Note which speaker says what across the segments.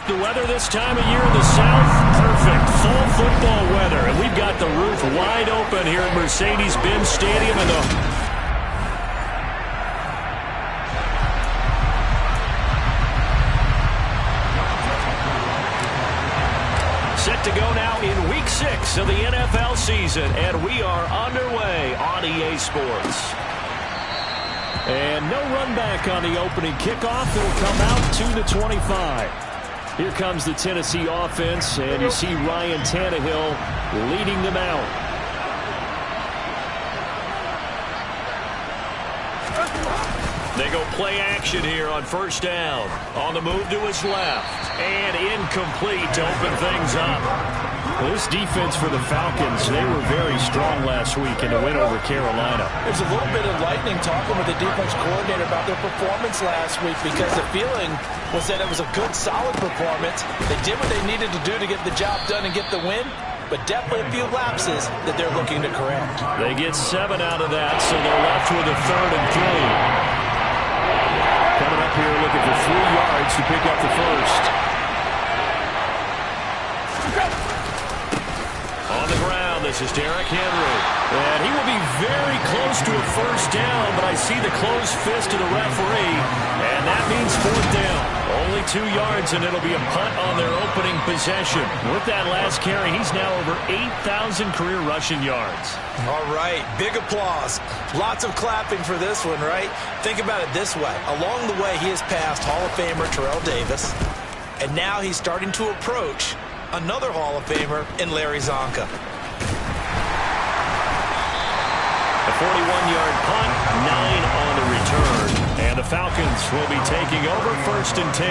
Speaker 1: The weather this time of year in the South, perfect. Fall football weather. And we've got the roof wide open here at Mercedes-Benz Stadium. And set to go now in Week 6 of the NFL season. And we are underway on EA Sports. And no run back on the opening kickoff. It'll come out to the 25. Here comes the Tennessee offense, and you see Ryan Tannehill leading them out. They go play action here on first down. On the move to his left. And incomplete to open things up. Well, this defense for the Falcons, they were very strong last week in the win over Carolina.
Speaker 2: There's a little bit of lightning talking with the defense coordinator about their performance last week because the feeling was that it was a good, solid performance. They did what they needed to do to get the job done and get the win, but definitely a few lapses that they're looking to correct.
Speaker 1: They get 7 out of that, so they're left with a 3rd and 3. Coming up here looking for 3 yards to pick up the first. On the ground, this is Derrick Henry. And he will be very close to a first down, but I see the closed fist of the referee, and that means 4th down. Only 2 yards, and it'll be a punt on their opening possession. With that last carry, he's now over 8,000 career rushing yards.
Speaker 2: All right, big applause. Lots of clapping for this one, right? Think about it this way. Along the way, he has passed Hall of Famer Terrell Davis, and now he's starting to approach another Hall of Famer in Larry Zonka.
Speaker 1: A 41-yard punt, 9 on the return. And the Falcons will be taking over 1st and 10.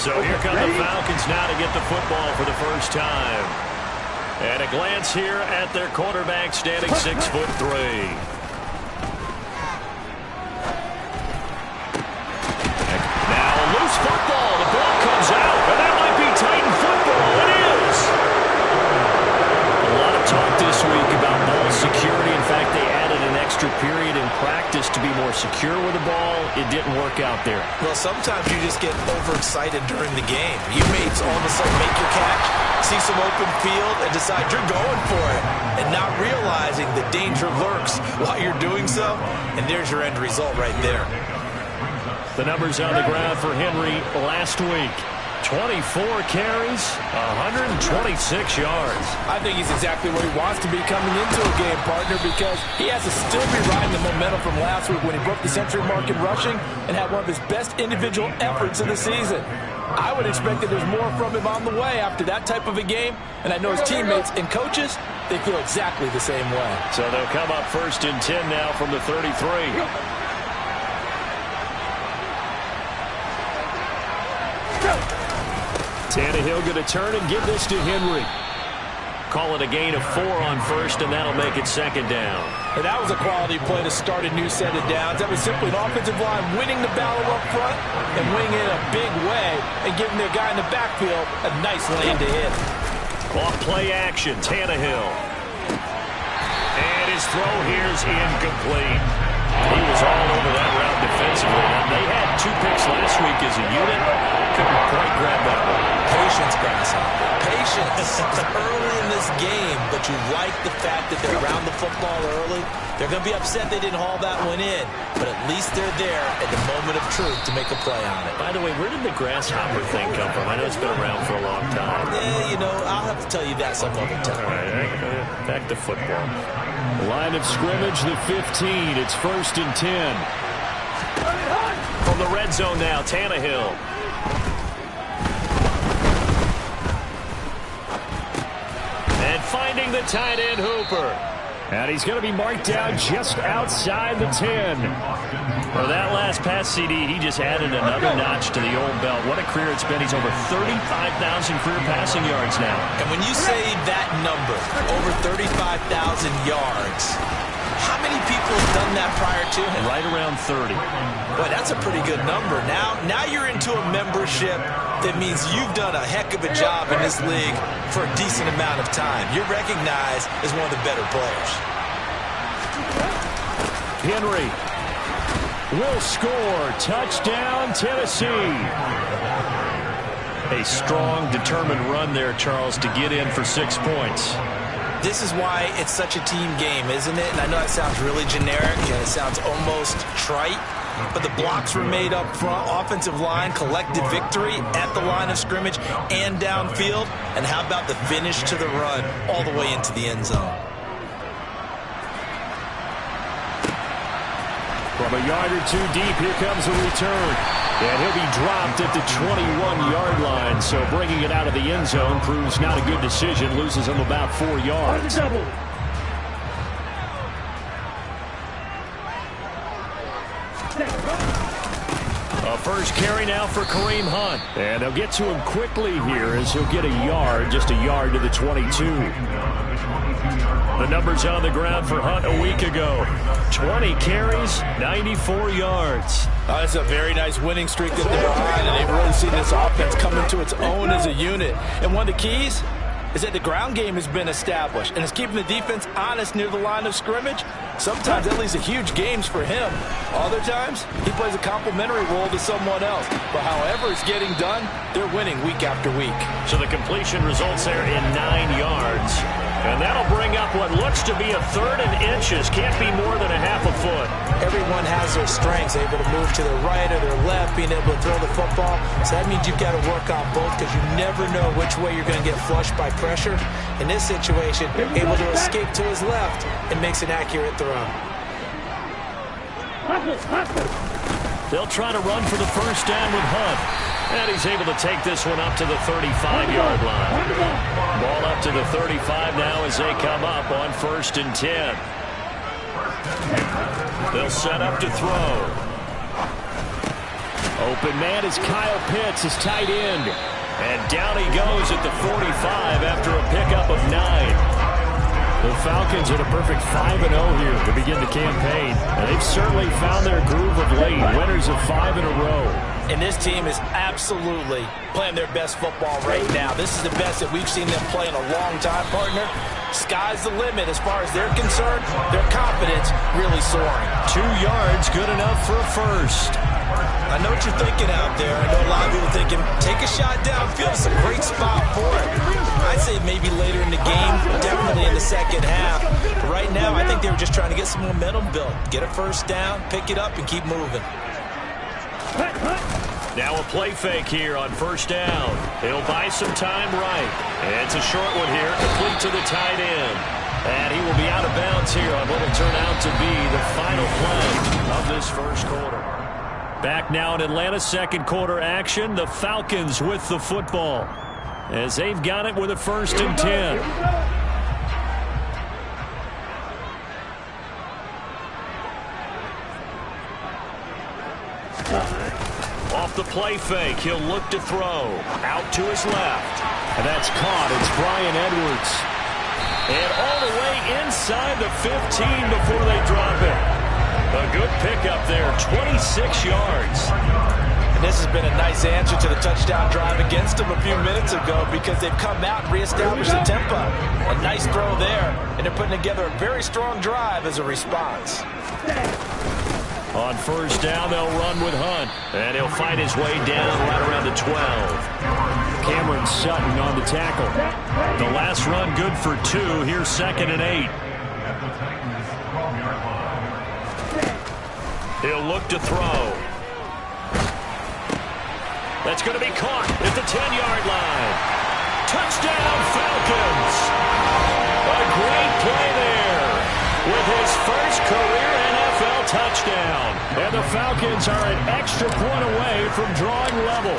Speaker 1: So here come the Falcons now to get the football for the first time. And a glance here at their quarterback standing 6'3". Now a loose football. The ball comes out. And that might be Titan football. It is. A lot of talk this week about ball security. In fact, they added an extra period in practice to be more secure with the ball. It didn't work out there.
Speaker 2: Well, sometimes you just get overexcited during the game. You may all of a sudden make your catch, see some open field, and decide you're going for it, and not realizing the danger lurks while you're doing so, and there's your end result right there.
Speaker 1: The numbers on the ground for Henry last week. 24 carries, 126 yards.
Speaker 2: I think he's exactly where he wants to be coming into a game, partner, because he has to still be riding the momentum from last week when he broke the century mark in rushing and had one of his best individual efforts of the season. I would expect that there's more from him on the way after that type of a game, and I know his teammates and coaches, they feel exactly the same way.
Speaker 1: So they'll come up 1st and 10 now from the 33. Tannehill going to turn and give this to Henry. Call it a gain of 4 on 1st, and that'll make it 2nd down.
Speaker 2: And that was a quality play to start a new set of downs. That was simply an offensive line winning the battle up front and winning it in a big way and giving their guy in the backfield a nice lane to hit.
Speaker 1: Off play action, Tannehill. And his throw here's incomplete. He was all over that route defensively. And they had 2 picks last week as a unit. Couldn't quite grab that one.
Speaker 2: Patience, Grasshopper. Patience. Early in this game, but you like the fact that they're around the football early. They're going to be upset they didn't haul that one in, but at least they're there at the moment of truth to make a play on it.
Speaker 1: By the way, where did the grasshopper thing come from? I know it's been around for a long time.
Speaker 2: Yeah, you know, I'll have to tell you that some other time.
Speaker 1: All right, back to football. Line of scrimmage, the 15. It's 1st and 10. From the red zone now, Tannehill. And finding the tight end, Hooper. And he's going to be marked down just outside the 10. For that last pass CD, he just added another notch to the old belt. What a career it's been. He's over 35,000 career passing yards now.
Speaker 2: And when you say that number, over 35,000 yards, how many people have done that prior to him?
Speaker 1: Right around 30.
Speaker 2: Boy, that's a pretty good number. Now you're into a membership that means you've done a heck of a job in this league for a decent amount of time. You're recognized as one of the better players.
Speaker 1: Henry will score. Touchdown, Tennessee. A strong, determined run there, Charles, to get in for 6 points.
Speaker 2: This is why it's such a team game, isn't it? And I know that sounds really generic and it sounds almost trite, but the blocks were made up front. Offensive line collected victory at the line of scrimmage and downfield. And how about the finish to the run all the way into the end zone?
Speaker 1: From a yard or two deep, here comes a return. And he'll be dropped at the 21-yard line. So bringing it out of the end zone proves not a good decision. Loses him about 4 yards. A first carry now for Kareem Hunt. And they'll get to him quickly here as he'll get a yard, just a yard to the 22. The numbers on the ground for Hunt a week ago. 20 carries, 94 yards.
Speaker 2: That's a very nice winning streak that they're on, and they've really seen this offense come into its own as a unit. And one of the keys is that the ground game has been established, and it's keeping the defense honest near the line of scrimmage. Sometimes that leads to huge games for him. Other times, he plays a complementary role to someone else. But however it's getting done, they're winning week after week.
Speaker 1: So the completion results there in 9 yards. And that'll bring up what looks to be a 3rd and inches. Can't be more than a half a foot.
Speaker 2: Everyone has their strengths, able to move to their right or their left, being able to throw the football. So that means you've got to work on both because you never know which way you're going to get flushed by pressure. In this situation, able to escape to his left and makes an accurate throw.
Speaker 1: They'll try to run for the first down with Hunt. And he's able to take this one up to the 35-yard line. Ball up to the 35 now as they come up on 1st and 10. They'll set up to throw. Open man is Kyle Pitts, his tight end. And down he goes at the 45 after a pickup of 9. The Falcons at a perfect 5-0 here to begin the campaign. And they've certainly found their groove of late. Winners of 5 in a row.
Speaker 2: And this team is absolutely playing their best football right now. This is the best that we've seen them play in a long time, partner. Sky's the limit as far as they're concerned. Their confidence really soaring.
Speaker 1: 2 yards, good enough for a first.
Speaker 2: I know what you're thinking out there. I know a lot of people thinking, take a shot downfield. It's a great spot for it. I'd say maybe later in the game, definitely in the second half. But right now, I think they were just trying to get some momentum built. Get a first down, pick it up, and keep moving.
Speaker 1: Now a play fake here on 1st down. He'll buy some time right. And it's a short one here, complete to the tight end. And he will be out of bounds here on what will turn out to be the final play of this first quarter. Back now in Atlanta, second quarter action. The Falcons with the football as they've got it with a 1st and 10. Off the play fake, he'll look to throw. Out to his left. And that's caught. It's Bryan Edwards. And all the way inside the 15 before they drop it. A good pickup there, 26 yards.
Speaker 2: And this has been a nice answer to the touchdown drive against them a few minutes ago because they've come out and reestablished the tempo. A nice throw there, and they're putting together a very strong drive as a response.
Speaker 1: On 1st down, they'll run with Hunt. And he'll fight his way down right around the 12. Cameron Sutton on the tackle. The last run good for 2. Here's 2nd and 8. He'll look to throw. That's going to be caught at the 10-yard line. Touchdown, Falcons. A great play there with his first career NFL touchdown. And the Falcons are an extra point away from drawing level.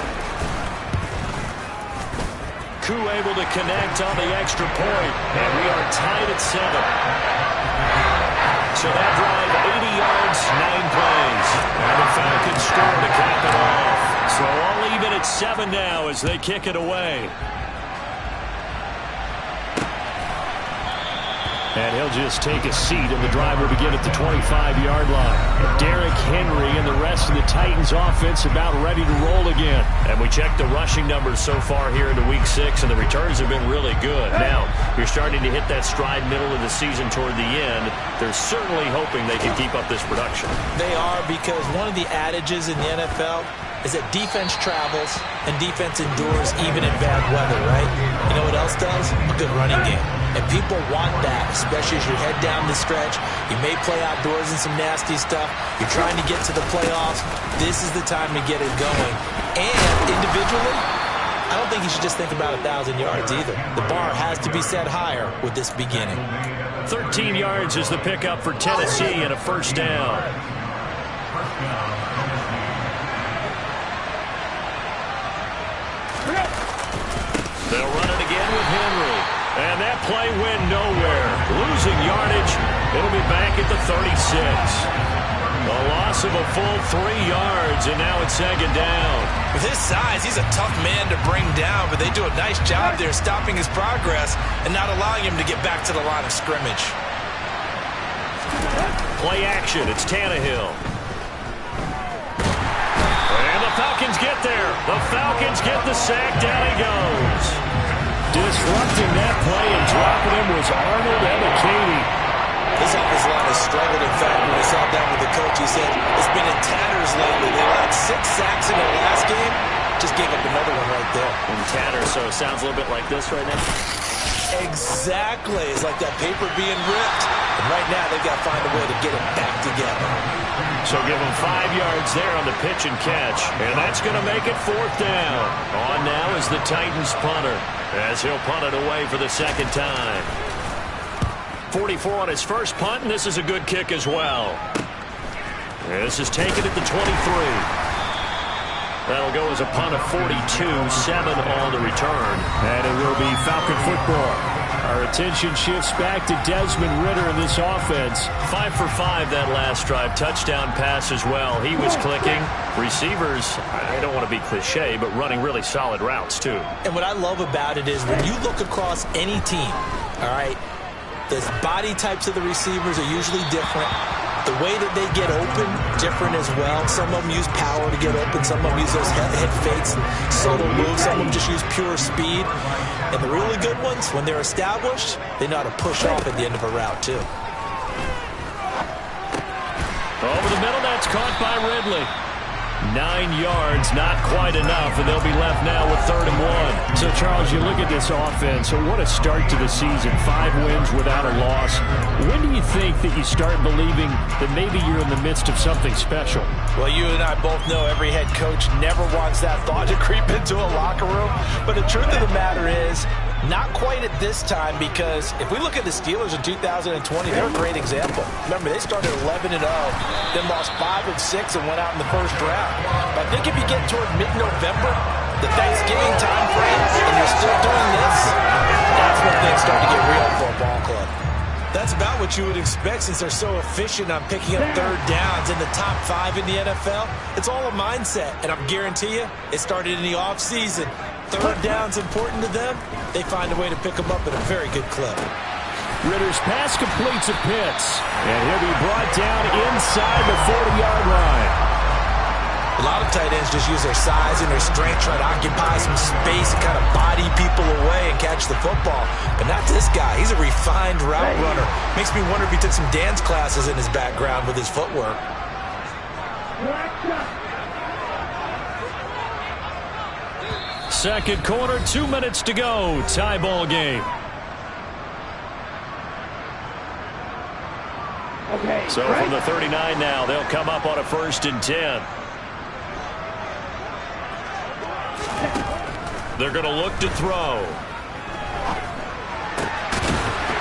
Speaker 1: Koo able to connect on the extra point, and we are tied at 7. So that drive, 80 yards, 9 plays. And the Falcons score to cap it off. So all even at 7 now as they kick it away. And he'll just take a seat, and the drive will begin at the 25-yard line. Derrick Henry and the rest of the Titans offense about ready to roll again. And we checked the rushing numbers so far here into Week 6, and the returns have been really good. Now, you're starting to hit that stride middle of the season toward the end. They're certainly hoping they can keep up this production.
Speaker 2: They are, because one of the adages in the NFL
Speaker 3: is that defense travels and defense endures even in bad weather, right? You know what else does? A good running game. And people want that, especially as you head down the stretch. You may play outdoors in some nasty stuff. You're trying to get to the playoffs. This is the time to get it going. And individually, I don't think you should just think about 1,000 yards either. The bar has to be set higher with this beginning.
Speaker 1: 13 yards is the pickup for Tennessee and a first down. They'll run it again with Henry. And that play went nowhere. Losing yardage. It'll be back at the 36. A loss of a full 3 yards, and now it's second down.
Speaker 2: With his size, he's a tough man to bring down, but they do a nice job there stopping his progress and not allowing him to get back to the line of scrimmage.
Speaker 1: Play action. It's Tannehill. And the Falcons get there. The Falcons get the sack. Down he goes. Disrupting that play and dropping him was Arnold Ebiketie.
Speaker 3: This offensive line has struggled. In fact, when he sat down with the coach, he said it's been in tatters lately. They allowed 6 sacks in their last game. Just gave up another one right there.
Speaker 1: In tatters, so it sounds a little bit like this right now.
Speaker 3: Exactly. It's like that paper being ripped. And right now, they've got to find a way to get it back together.
Speaker 1: So give him 5 yards there on the pitch and catch. And that's going to make it 4th down. On now is the Titans punter, as he'll punt it away for the second time. 44 on his first punt, and this is a good kick as well. This is taken at the 23. That'll go as a punt of 42, 7 on the return. And it will be Falcon football. Our attention shifts back to Desmond Ridder in this offense. 5 for 5 that last drive. Touchdown pass as well. He was clicking. Receivers, I don't want to be cliche, but running really solid routes too.
Speaker 3: And what I love about it is when you look across any team, all right, the body types of the receivers are usually different. The way that they get open, different as well. Some of them use power to get open. Some of them use those head fakes and subtle moves. Some of them just use pure speed. And the really good ones, when they're established, they know how to push off at the end of a route, too.
Speaker 1: Over the middle, that's caught by Ridley. 9 yards, not quite enough, and they'll be left now with 3rd and 1. So, Charles, you look at this offense, so what a start to the season. 5 wins without a loss. When do you think that you start believing that maybe you're in the midst of something special?
Speaker 2: Well, you and I both know every head coach never wants that thought to creep into a locker room. But the truth of the matter is, not quite at this time, because if we look at the Steelers in 2020, they're a great example. Remember, they started 11-0, then lost 5 of 6 and went out in the first round. But I think if you get toward mid-November, the Thanksgiving time frame, and you're still doing this, that's when things start to get real for a ball club.
Speaker 3: That's about what you would expect since they're so efficient on picking up 3rd downs in the top 5 in the NFL. It's all a mindset, and I guarantee you, it started in the offseason. 3rd down's important to them. They find a way to pick them up at a very good clip.
Speaker 1: Ritter's pass completes to Pitts, and he'll be brought down inside the 40-yard line.
Speaker 3: A lot of tight ends just use their size and their strength, try to occupy some space and kind of body people away and catch the football. But not this guy. He's a refined route runner. Makes me wonder if he took some dance classes in his background with his footwork.
Speaker 1: Second quarter, 2 minutes to go. Tie ball game. So from the 39 now, they'll come up on a 1st and 10. They're going to look to throw.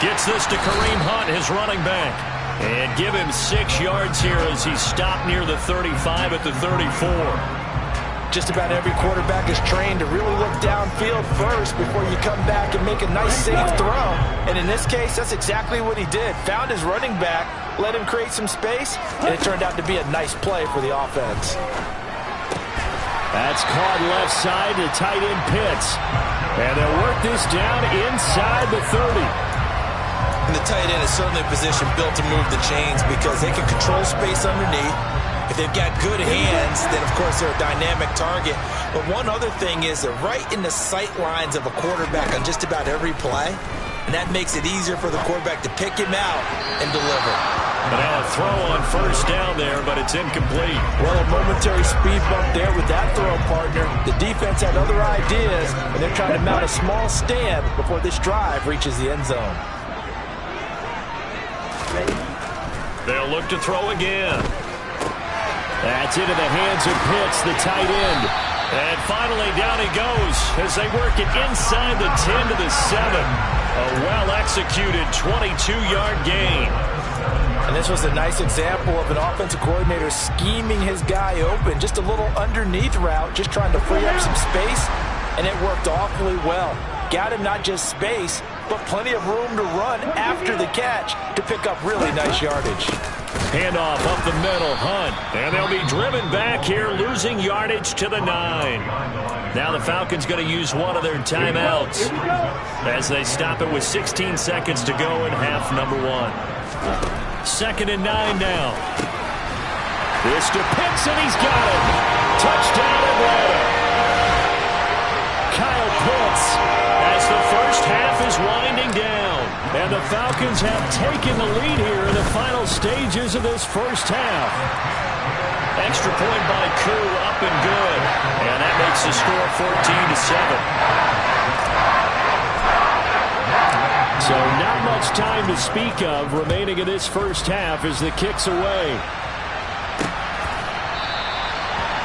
Speaker 1: Gets this to Kareem Hunt, his running back. And give him 6 yards here as he's stopped near the 35 at the 34.
Speaker 2: Just about every quarterback is trained to really look downfield first before you come back and make a nice, safe throw. And in this case, that's exactly what he did. Found his running back, let him create some space, and it turned out to be a nice play for the offense.
Speaker 1: That's caught left side to tight end Pitts. And they'll work this down inside the 30.
Speaker 3: And the tight end is certainly a position built to move the chains because they can control space underneath. If they've got good hands, then, of course, they're a dynamic target. But one other thing is they're right in the sight lines of a quarterback on just about every play. and that makes it easier for the quarterback to pick him out and deliver.
Speaker 1: But now a throw on first down there, but it's incomplete.
Speaker 2: Well, a momentary speed bump there with that throw, partner. The defense had other ideas, and they're trying to mount a small stand before this drive reaches the end zone.
Speaker 1: They'll look to throw again. That's into the hands of Pitts, the tight end. And finally, down he goes as they work it inside the 10 to the 7. A well-executed 22-yard gain.
Speaker 2: And this was a nice example of an offensive coordinator scheming his guy open. Just a little underneath route, just trying to free up some space, and it worked awfully well. Got him not just space, but plenty of room to run after the catch to pick up really nice yardage.
Speaker 1: Handoff up the middle, Hunt. And they'll be driven back here, losing yardage to the 9. Now the Falcons going to use one of their timeouts as they stop it with 16 seconds to go in half number 1. 2nd and 9 now. This to Pitts, and he's got it. Touchdown Atlanta. Kyle Pitts as the first half is winding down. And the Falcons have taken the lead here in the final stages of this first half. Extra point by Koo, up and good. And that makes the score 14-7. So not much time to speak of remaining in this first half as the kick's away.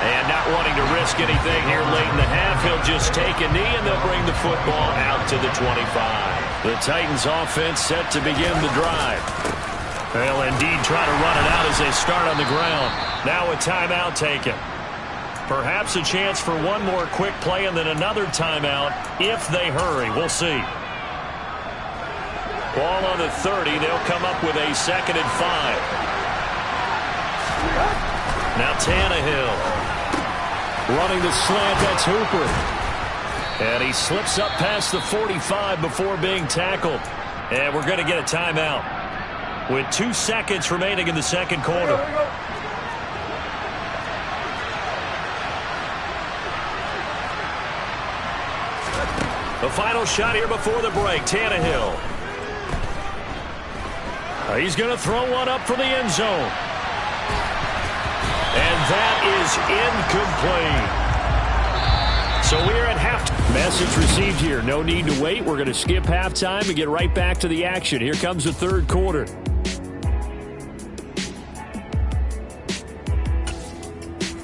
Speaker 1: And not wanting to risk anything here late in the half, he'll just take a knee and they'll bring the football out to the 25. The Titans offense set to begin the drive. They'll indeed try to run it out as they start on the ground. Now a timeout taken. Perhaps a chance for one more quick play and then another timeout if they hurry. We'll see. Ball on the 30. They'll come up with a 2nd and 5. Now Tannehill. Running the slant, that's Hooper. And he slips up past the 45 before being tackled. And we're going to get a timeout with 2 seconds remaining in the second quarter. The final shot here before the break, Tannehill. He's going to throw one up for the end zone. And that is incomplete. So we're at halftime. Message received here. No need to wait. We're going to skip halftime and get right back to the action. Here comes the third quarter.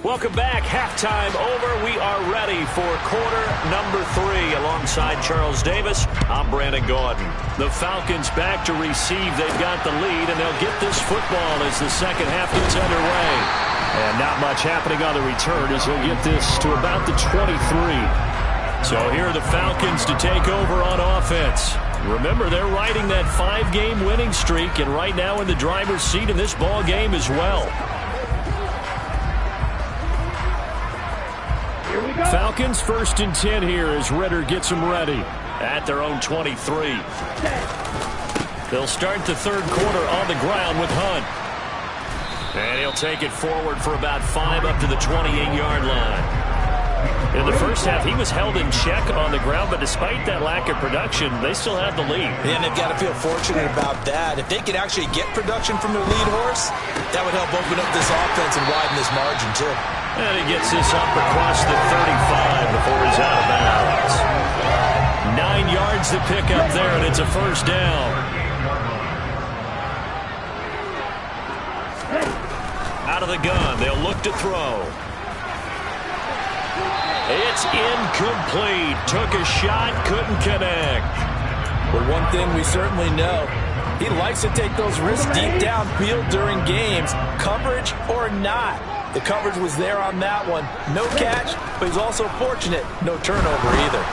Speaker 1: Welcome back. Halftime over. We are ready for quarter number 3. Alongside Charles Davis, I'm Brandon Gaudin. The Falcons back to receive. They've got the lead, and they'll get this football as the second half gets underway. And not much happening on the return as he'll get this to about the 23. So here are the Falcons to take over on offense. Remember, they're riding that 5-game winning streak, and right now in the driver's seat in this ball game as well. Falcons 1st and 10 here as Ridder gets them ready at their own 23. They'll start the third quarter on the ground with Hunt. And he'll take it forward for about 5 up to the 28-yard line. In the first half, he was held in check on the ground, but despite that lack of production, they still have the lead.
Speaker 3: And they've got to feel fortunate about that. If they could actually get production from their lead horse, that would help open up this offense and widen this margin, too.
Speaker 1: And he gets this up across the 35 before he's out of bounds. 9 yards to pick up there, and it's a first down. Out of the gun, they'll look to throw. It's incomplete. Took a shot, couldn't connect.
Speaker 2: But one thing we certainly know, he likes to take those risks deep downfield during games, coverage or not. The coverage was there on that one. No catch, but he's also fortunate. No turnover either.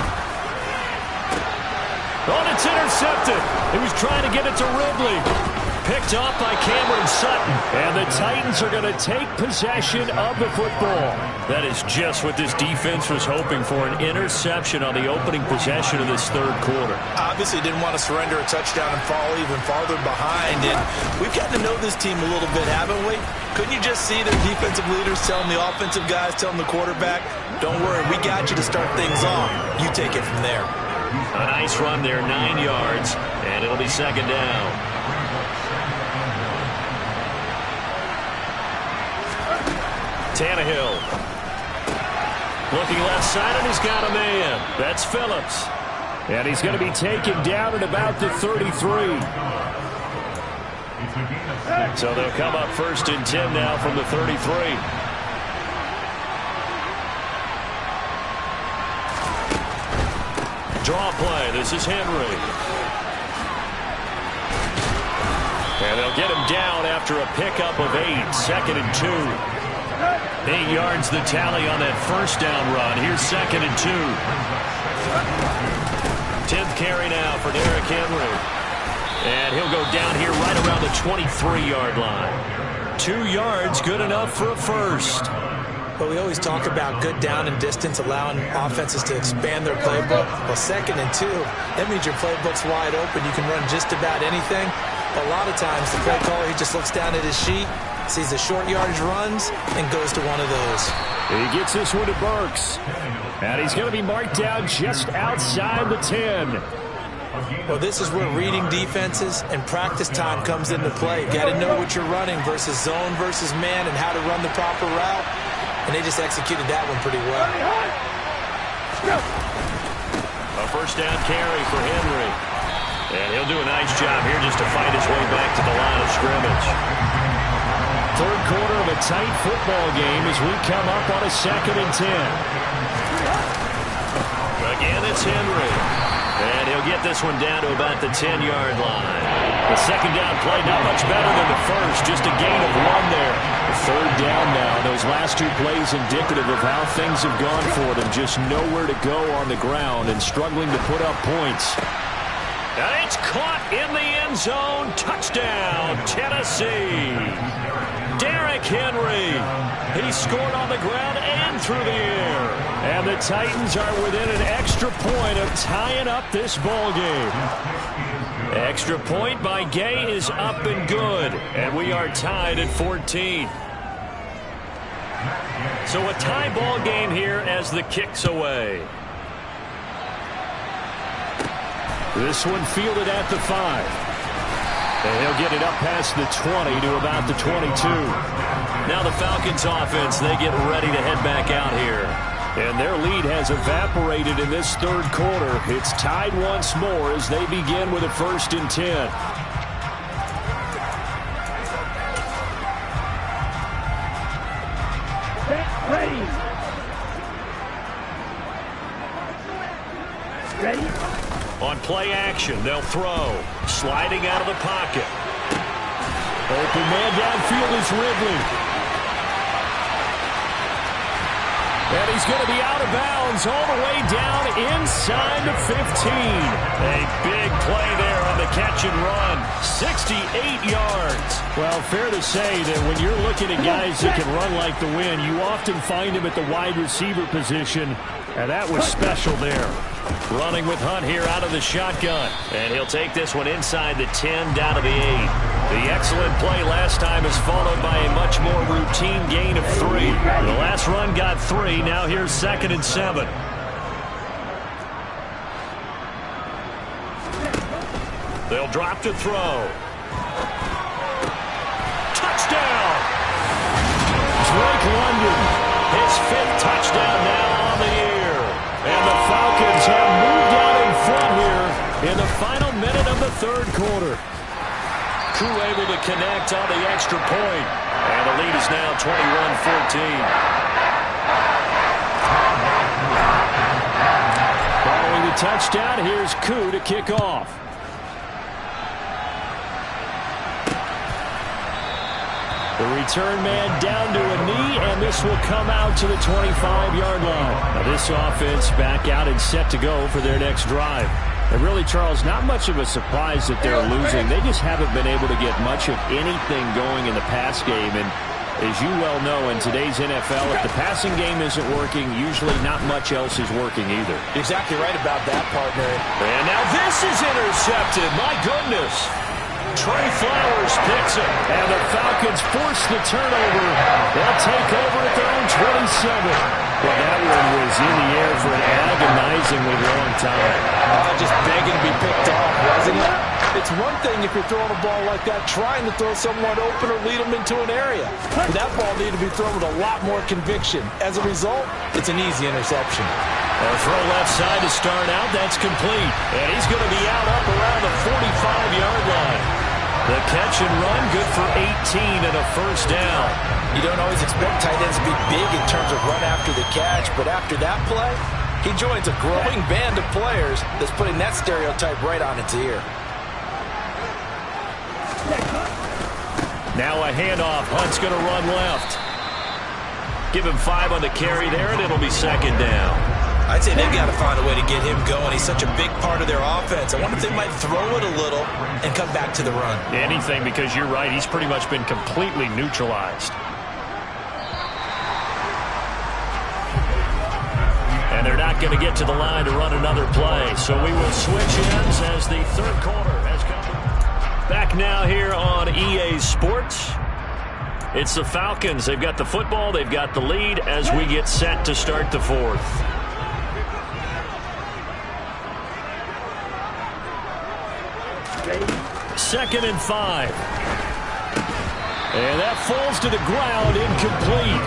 Speaker 1: Oh, it's intercepted. He was trying to get it to Ridley. Picked off by Cameron Sutton. And the Titans are going to take possession of the football. That is just what this defense was hoping for, an interception on the opening possession of this third quarter.
Speaker 3: Obviously didn't want to surrender a touchdown and fall even farther behind. And we've gotten to know this team a little bit, haven't we? Couldn't you just see their defensive leaders telling the offensive guys, telling the quarterback, don't worry, we got you to start things off. You take it from there.
Speaker 1: A nice run there, 9 yards, and it'll be second down. Tannehill. Looking left side, and he's got a man. That's Phillips. And he's going to be taken down at about the 33. So they'll come up 1st and 10 now from the 33. Draw play. This is Henry. And they'll get him down after a pickup of 8. 2nd and 2. 8 yards the tally on that first down run. Here's 2nd and 2. 10th carry now for Derrick Henry. And he'll go down here right around the 23-yard line. 2 yards, good enough for a first.
Speaker 3: But we always talk about good down and distance, allowing offenses to expand their playbook. Well, 2nd and 2, that means your playbook's wide open. You can run just about anything. But a lot of times, the play caller, he just looks down at his sheet, sees the short yardage runs, and goes to one of those.
Speaker 1: He gets this one to Burks. And he's going to be marked down just outside the 10.
Speaker 3: Well, this is where reading defenses and practice time comes into play. You got to know what you're running versus zone versus man and how to run the proper route. And they just executed that one pretty well.
Speaker 1: A first down carry for Henry. And he'll do a nice job here just to fight his way back to the line of scrimmage. Third quarter of a tight football game as we come up on a 2nd and 10. Again, it's Henry. And he'll get this one down to about the 10-yard line. The second down play, not much better than the first, just a gain of 1 there. The third down now. Those last 2 plays indicative of how things have gone for them. Just nowhere to go on the ground and struggling to put up points. And it's caught in the end zone. Touchdown, Tennessee. Derrick Henry. He scored on the ground and through the air. And the Titans are within an extra point of tying up this ball game. Extra point by Gay is up and good. And we are tied at 14. So a tie ball game here as the kick's away. This one fielded at the 5. And he'll get it up past the 20 to about the 22. Now the Falcons offense, they get ready to head back out here. And their lead has evaporated in this third quarter. It's tied once more as they begin with a 1st and 10. Ready? On play action, they'll throw. Sliding out of the pocket. Open man downfield is Ridley. And he's going to be out of bounds all the way down inside the 15. A big play there on the catch and run. 68 yards. Well, fair to say that when you're looking at guys that can run like the wind, you often find him at the wide receiver position. And that was special there. Running with Hunt here out of the shotgun. And he'll take this one inside the 10 down to the 8. The excellent play last time is followed by a much more routine gain of 3. The last run got 3. Now here's 2nd and 7. They'll drop to throw. Touchdown! Drake London. His 5th touchdown now on the year. And the Falcons have moved out in front here in the final minute of the third quarter. Crew able to connect on the extra point. And the lead is now 21-14. Following the touchdown, here's Koo to kick off. The return man down to a knee, and this will come out to the 25-yard line. Now this offense back out and set to go for their next drive. And really, Charles, not much of a surprise that they're losing. They just haven't been able to get much of anything going in the pass game. And as you well know, in today's NFL, if the passing game isn't working, usually not much else is working either.
Speaker 2: Exactly right about that, partner.
Speaker 1: And now this is intercepted. My goodness. Trey Flowers picks it. And the Falcons force the turnover. They'll take over at their own 27. Well, that one was in the air for an agonizingly long time.
Speaker 2: Just begging to be picked off, wasn't it? It's one thing if you're throwing a ball like that, trying to throw someone open or lead them into an area. But that ball needed to be thrown with a lot more conviction. As a result, it's an easy interception.
Speaker 1: A throw left side to start out. That's complete. And he's going to be out up around the 45-yard line. The catch and run, good for 18 and a first down.
Speaker 2: You don't always expect tight ends to be big in terms of run after the catch, but after that play, he joins a growing band of players that's putting that stereotype right on its ear.
Speaker 1: Now a handoff. Hunt's going to run left. Give him 5 on the carry there, and it'll be second down.
Speaker 3: I'd say they've got to find a way to get him going. He's such a big part of their offense. I wonder if they might throw it a little and come back to the run.
Speaker 1: Anything, because you're right. He's pretty much been completely neutralized. And they're not going to get to the line to run another play. So we will switch ends as the third quarter has come. Back now here on EA Sports. It's the Falcons. They've got the football. They've got the lead as we get set to start the fourth. Second and 5. And that falls to the ground, incomplete.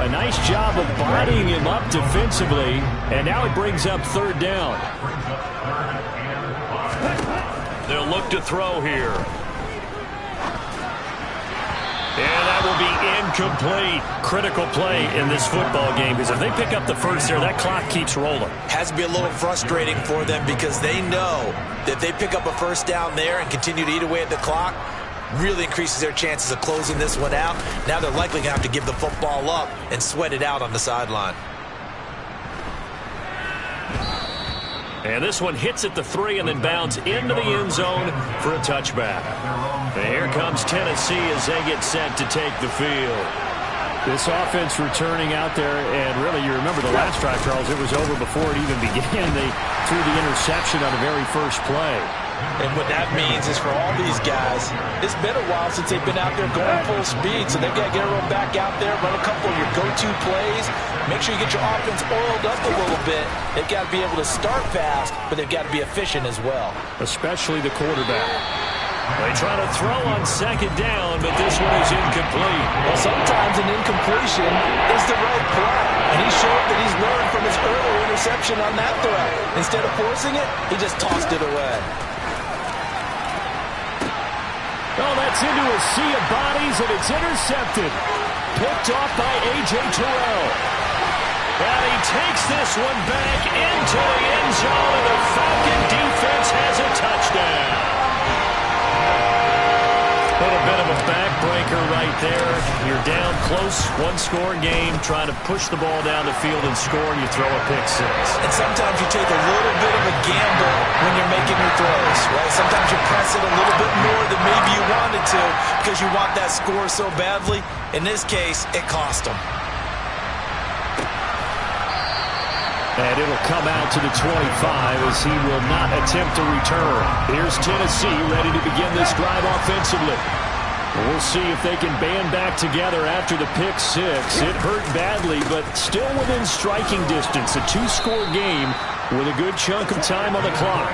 Speaker 1: A nice job of bodying him up defensively. And now it brings up third down. They'll look to throw here. And that will be incomplete. Critical play in this football game, because if they pick up the first there, that clock keeps rolling.
Speaker 3: Has to be a little frustrating for them because they know that if they pick up a first down there and continue to eat away at the clock, really increases their chances of closing this one out. Now they're likely going to have to give the football up and sweat it out on the sideline.
Speaker 1: And this one hits at the 3 and then bounds into the end zone for a touchback. And here comes Tennessee as they get set to take the field. This offense returning out there, and really, you remember the last drive, Charles, it was over before it even began. They threw the interception on the very first play.
Speaker 2: And what that means is for all these guys, it's been a while since they've been out there going full speed, so they've got to get everyone back out there, run a couple of your go-to plays, make sure you get your offense oiled up a little bit. They've got to be able to start fast, but they've got to be efficient as well.
Speaker 1: Especially the quarterback. They try to throw on second down, but this one is incomplete.
Speaker 2: Well, sometimes an incompletion is the right play, and he showed that he's learned from his earlier interception on that throw. Instead of forcing it, he just tossed it away.
Speaker 1: Oh, that's into a sea of bodies, and it's intercepted. Picked off by A.J. Terrell. And he takes this one back into the end zone, and the Falcon defense has a touchdown. A little bit of a backbreaker right there. You're down close, one-score game, trying to push the ball down the field and score, and you throw a pick 6.
Speaker 3: And sometimes you take a little bit of a gamble when you're making your throws, right? Sometimes you press it a little bit more than maybe you wanted to because you want that score so badly. In this case, it cost them.
Speaker 1: And it'll come out to the 25 as he will not attempt to return. Here's Tennessee ready to begin this drive offensively. We'll see if they can band back together after the pick 6. It hurt badly, but still within striking distance. A 2-score game with a good chunk of time on the clock.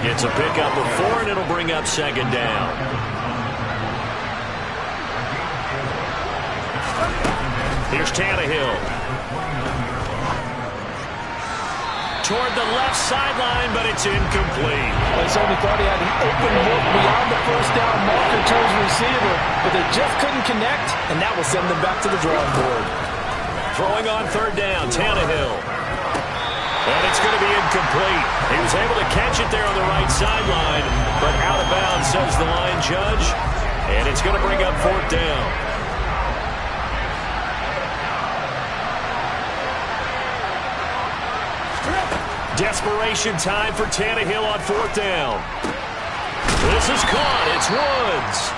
Speaker 1: It's a pickup of 4, and it'll bring up second down. Here's Tannehill. Toward the left sideline, but it's incomplete.
Speaker 2: Well, he certainly thought he had an open look beyond the first down marker to his receiver, but they just couldn't connect, and that will send them back to the drawing board.
Speaker 1: Throwing on third down, Tannehill. And it's going to be incomplete. He was able to catch it there on the right sideline, but out of bounds, says the line judge, and it's going to bring up fourth down. Desperation time for Tannehill on fourth down. This is caught. It's Woods.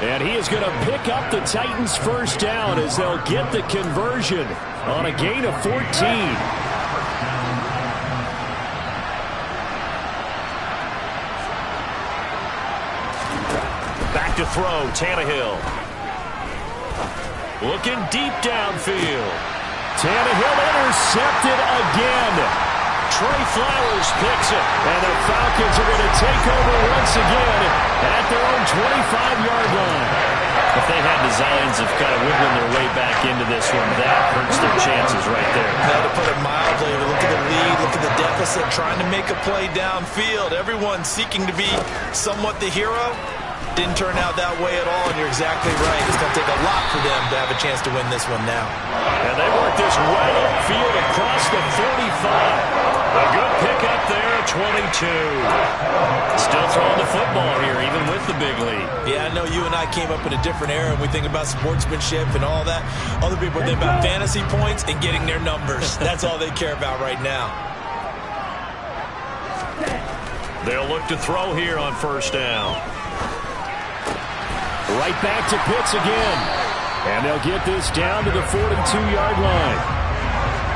Speaker 1: And he is going to pick up the Titans' first down as they'll get the conversion on a gain of 14. Back to throw, Tannehill. Looking deep downfield. Tannehill intercepted again. Trey Flowers picks it, and the Falcons are going to take over once again at their own 25-yard line. If they had designs of kind of wiggling their way back into this one, that hurts their chances right there.
Speaker 3: Now, to put it mildly, look at the lead, look at the deficit, trying to make a play downfield. Everyone seeking to be somewhat the hero. Didn't turn out that way at all, and you're exactly right. It's going to take a lot for them to have a chance to win this one now.
Speaker 1: And they work this well upfield across the 45. A good pick up there at 22. Still throwing the football here, even with the big lead.
Speaker 3: Yeah, I know you and I came up in a different era, and we think about sportsmanship and all that. Other people think about fantasy points and getting their numbers. That's all they care about right now.
Speaker 1: They'll look to throw here on first down. Right back to Pitts again. And they'll get this down to the 42-yard line.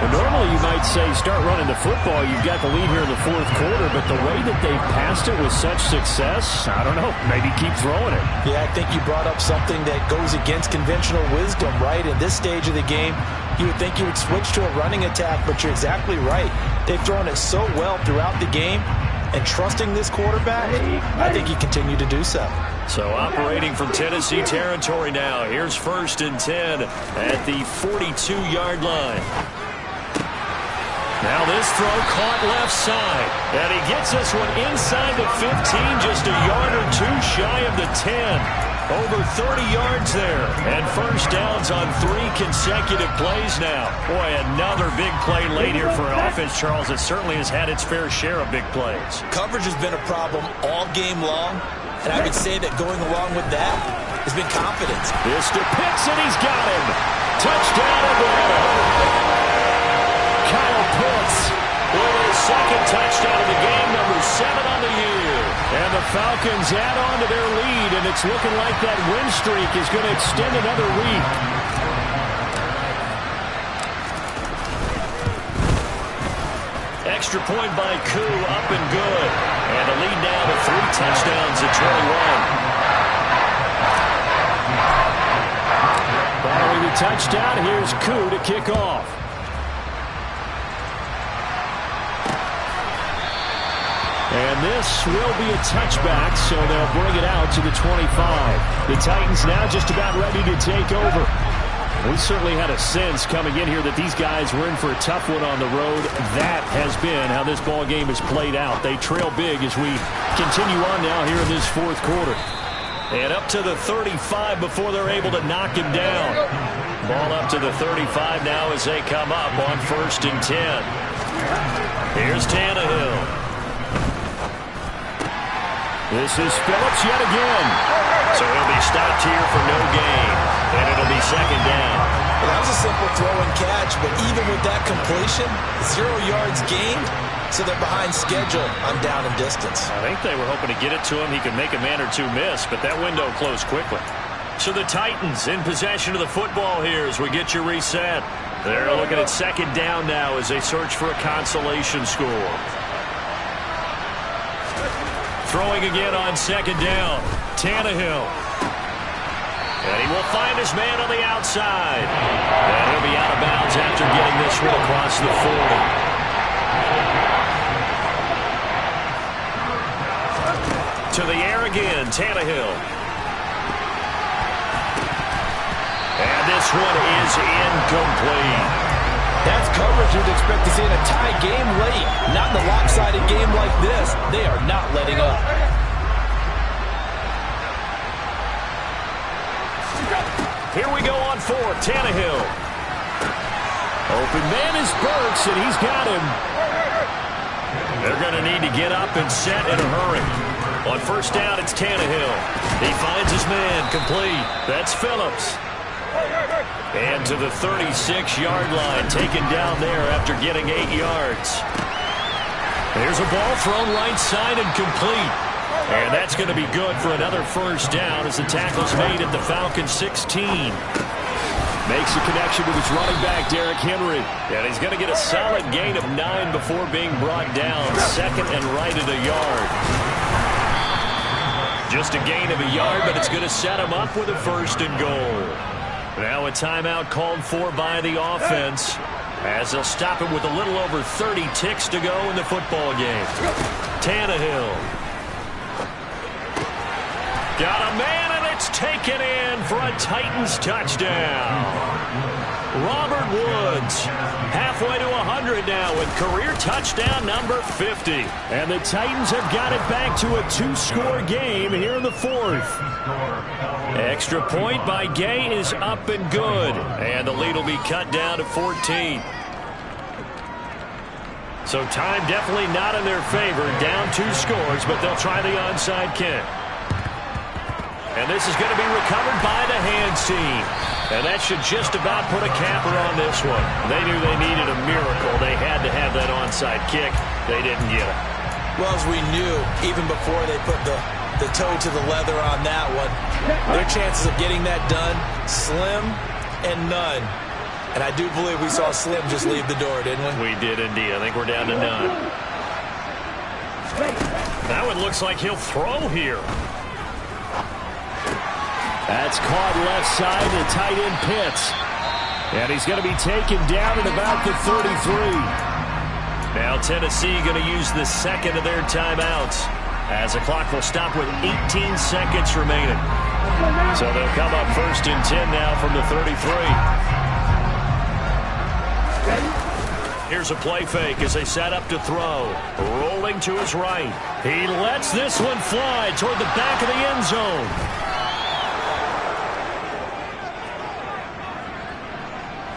Speaker 1: And normally you might say start running the football. You've got the lead here in the fourth quarter. But the way that they've passed it with such success, I don't know, maybe keep throwing it.
Speaker 3: Yeah, I think you brought up something that goes against conventional wisdom, right? In this stage of the game, you would think you would switch to a running attack, but you're exactly right. They've thrown it so well throughout the game. And trusting this quarterback, I think you continue to do so.
Speaker 1: So operating from Tennessee territory now. Here's 1st and 10 at the 42-yard line. Now this throw caught left side. And he gets this one inside the 15, just a yard or two shy of the 10. Over 30 yards there. And first downs on 3 consecutive plays now. Boy, another big play late here for an offense, Charles. It certainly has had its fair share of big plays.
Speaker 3: Coverage has been a problem all game long. And I would say that going along with that has been confidence.
Speaker 1: This to Pitts, and he's got him. Touchdown, Atlanta. Kyle Pitts with his second touchdown of the game, number 7 on the year. And the Falcons add on to their lead, and it's looking like that win streak is going to extend another week. Extra point by Koo, up and good. And a lead now to 3 touchdowns at 21. Following the touchdown, here's Koo to kick off. And this will be a touchback, so they'll bring it out to the 25. The Titans now just about ready to take over. We certainly had a sense coming in here that these guys were in for a tough one on the road. That has been how this ball game has played out. They trail big as we continue on now here in this fourth quarter. And up to the 35 before they're able to knock him down. Ball up to the 35 now as they come up on 1st and 10. Here's Tannehill. This is Phillips yet again. So he'll be stopped here for no gain. And it'll be 2nd down.
Speaker 3: Well, that was a simple throw and catch, but even with that completion, 0 yards gained, so they're behind schedule on down and distance.
Speaker 1: I think they were hoping to get it to him. He could make a man or two miss, but that window closed quickly. So the Titans in possession of the football here as we get you reset. They're looking at 2nd down now as they search for a consolation score. Throwing again on 2nd down. Tannehill. And he will find his man on the outside. And he'll be out of bounds after getting this one across the 40. To the air again, Tannehill. And this one is incomplete.
Speaker 2: That's coverage you'd expect to see in a tie game late. Not in a lopsided game like this. They are not letting up.
Speaker 1: Here we go on 4th. Tannehill. Open man is Burks, and he's got him. They're going to need to get up and set in a hurry. On 1st down, it's Tannehill. He finds his man complete. That's Phillips. And to the 36-yard line, taken down there after getting 8 yards. There's a ball thrown right side and complete. And that's going to be good for another 1st down as the tackle's made at the Falcons 16. Makes a connection with his running back, Derrick Henry. And he's going to get a solid gain of 9 before being brought down. 2nd and right at a yard. Just a gain of a yard, but it's going to set him up with a 1st and goal. Now a timeout called for by the offense. as they'll stop it with a little over 30 ticks to go in the football game. Tannehill. Got a man, and it's taken in for a Titans touchdown. Robert Woods halfway to 100 now with career touchdown number 50.
Speaker 4: And the Titans have got it back to a 2-score game here in the fourth.
Speaker 1: Extra point by Gay is up and good. And the lead will be cut down to 14. So time definitely not in their favor. Down 2 scores, but they'll try the onside kick. And this is going to be recovered by the hands team. And that should just about put a capper on this one. They knew they needed a miracle. They had to have that onside kick. They didn't get it.
Speaker 3: Well, as we knew, even before they put the toe to the leather on that one, their chances of getting that done, slim and none. And I do believe we saw Slim just leave the door, didn't we?
Speaker 1: We did indeed. I think we're down to none. That one looks like he'll throw here.
Speaker 4: That's caught left side to tight end Pitts. And he's going to be taken down at about the 33.
Speaker 1: Now Tennessee going to use the second of their timeouts as the clock will stop with 18 seconds remaining. So they'll come up 1st and 10 now from the 33. Here's a play fake as they set up to throw. Rolling to his right. He lets this one fly toward the back of the end zone.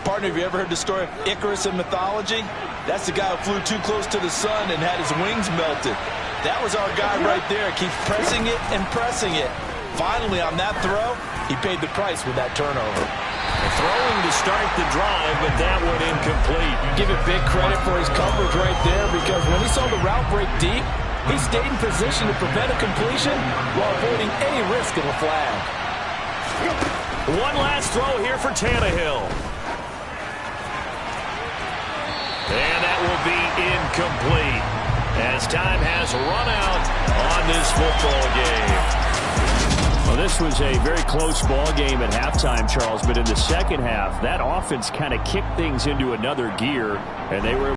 Speaker 2: Partner, have you ever heard the story of Icarus in mythology? That's the guy who flew too close to the sun and had his wings melted. That was our guy right there. Keeps pressing it and pressing it. Finally, on that throw, he paid the price with that turnover.
Speaker 1: Throwing to start the drive, but that one incomplete.
Speaker 2: Give it big credit for his coverage right there, because when he saw the route break deep, he stayed in position to prevent a completion while avoiding any risk of a flag.
Speaker 1: One last throw here for Tannehill. And that will be incomplete as time has run out on this football game.
Speaker 4: Well, this was a very close ball game at halftime, Charles, but in the second half, that offense kind of kicked things into another gear, and they were